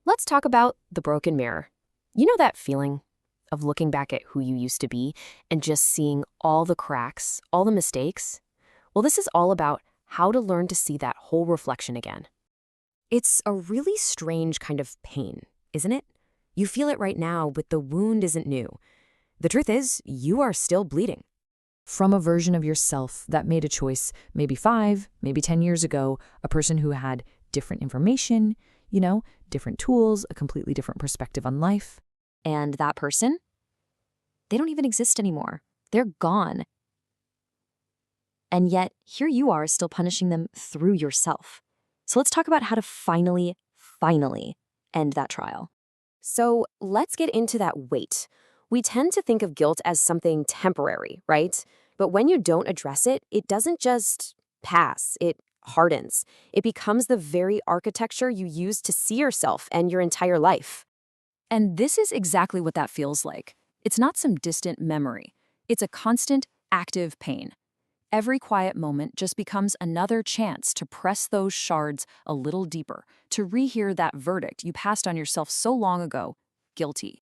Let's talk about the broken mirror. You know that feeling of looking back at who you used to be and just seeing all the cracks, all the mistakes? Well, this is all about how to learn to see that whole reflection again. It's a really strange kind of pain, isn't it? You feel it right now, but the wound isn't new. The truth is, you are still bleeding. From a version of yourself that made a choice maybe 5, maybe 10 years ago, a person who had different information, different tools, a completely different perspective on life. And that person? They don't even exist anymore. They're gone. And yet, here you are still punishing them through yourself. So let's talk about how to finally end that trial. So let's get into that weight. We tend to think of guilt as something temporary, right? But when you don't address it, it doesn't just pass, it hardens. It becomes the very architecture you use to see yourself and your entire life. And this is exactly what that feels like. It's not some distant memory. It's a constant, active pain. Every quiet moment just becomes another chance to press those shards a little deeper, to rehear that verdict you passed on yourself so long ago, guilty.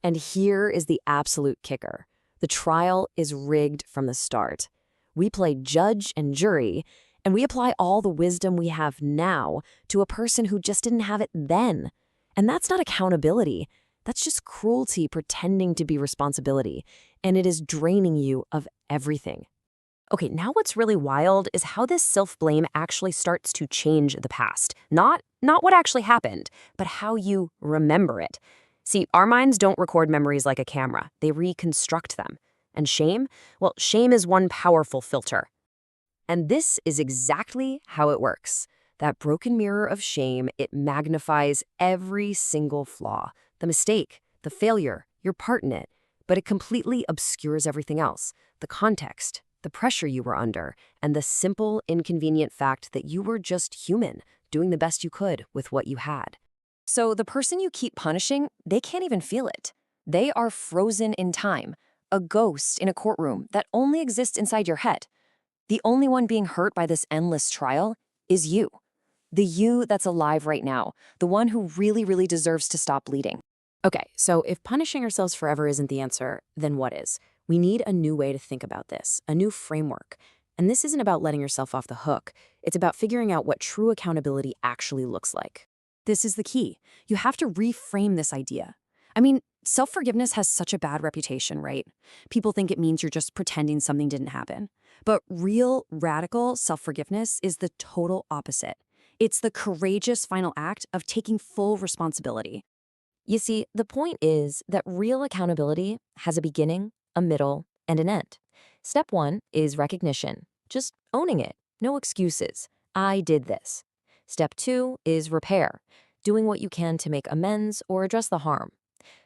And here is the absolute kicker. The trial is rigged from the start. We play judge and jury, and we apply all the wisdom we have now to a person who just didn't have it then. And that's not accountability. That's just cruelty pretending to be responsibility, and it is draining you of everything. Okay, now what's really wild is how this self-blame actually starts to change the past. Not what actually happened, but how you remember it. See, our minds don't record memories like a camera. They reconstruct them. And shame? Well, shame is one powerful filter. And this is exactly how it works. That broken mirror of shame, it magnifies every single flaw, the mistake, the failure, your part in it, but it completely obscures everything else, the context, the pressure you were under, and the simple, inconvenient fact that you were just human, doing the best you could with what you had. So the person you keep punishing, they can't even feel it. They are frozen in time, a ghost in a courtroom that only exists inside your head. The only one being hurt by this endless trial is you. The you that's alive right now, the one who really deserves to stop bleeding. Okay, so if punishing ourselves forever isn't the answer, then what is? We need a new way to think about this, a new framework. And this isn't about letting yourself off the hook. It's about figuring out what true accountability actually looks like. This is the key. You have to reframe this idea. I mean, self-forgiveness has such a bad reputation, right? People think it means you're just pretending something didn't happen. But real, radical self-forgiveness is the total opposite. It's the courageous final act of taking full responsibility. You see, the point is that real accountability has a beginning, a middle, and an end. Step 1 is recognition, just owning it, no excuses. I did this. Step 2 is repair, doing what you can to make amends or address the harm.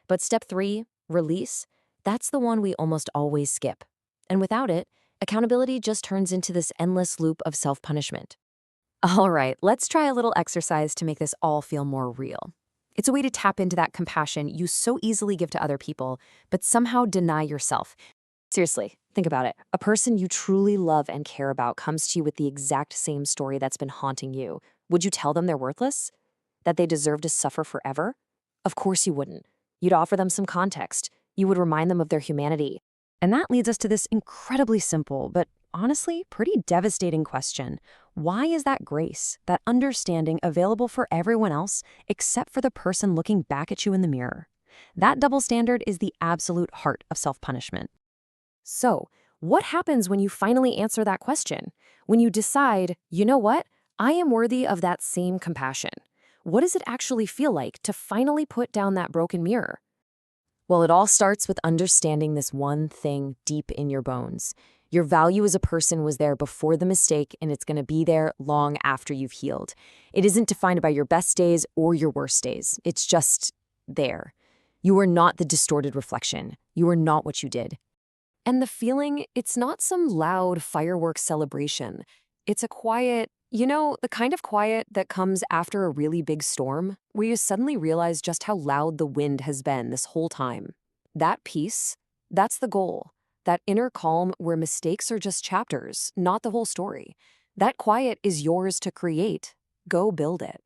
But step 3, release, that's the one we almost always skip. And without it, accountability just turns into this endless loop of self-punishment. All right, let's try a little exercise to make this all feel more real. It's a way to tap into that compassion you so easily give to other people, but somehow deny yourself. Seriously, think about it. A person you truly love and care about comes to you with the exact same story that's been haunting you. Would you tell them they're worthless? That they deserve to suffer forever? Of course you wouldn't. You'd offer them some context. You would remind them of their humanity. And that leads us to this incredibly simple, but honestly pretty devastating question. Why is that grace, that understanding available for everyone else except for the person looking back at you in the mirror? That double standard is the absolute heart of self-punishment. So, what happens when you finally answer that question? When you decide, you know what? I am worthy of that same compassion. What does it actually feel like to finally put down that broken mirror? Well, it all starts with understanding this one thing deep in your bones. Your value as a person was there before the mistake, and it's going to be there long after you've healed. It isn't defined by your best days or your worst days. It's just there. You are not the distorted reflection. You are not what you did. And the feeling, it's not some loud fireworks celebration. It's a quiet, the kind of quiet that comes after a really big storm, where you suddenly realize just how loud the wind has been this whole time. That peace, that's the goal. That inner calm where mistakes are just chapters, not the whole story. That quiet is yours to create. Go build it.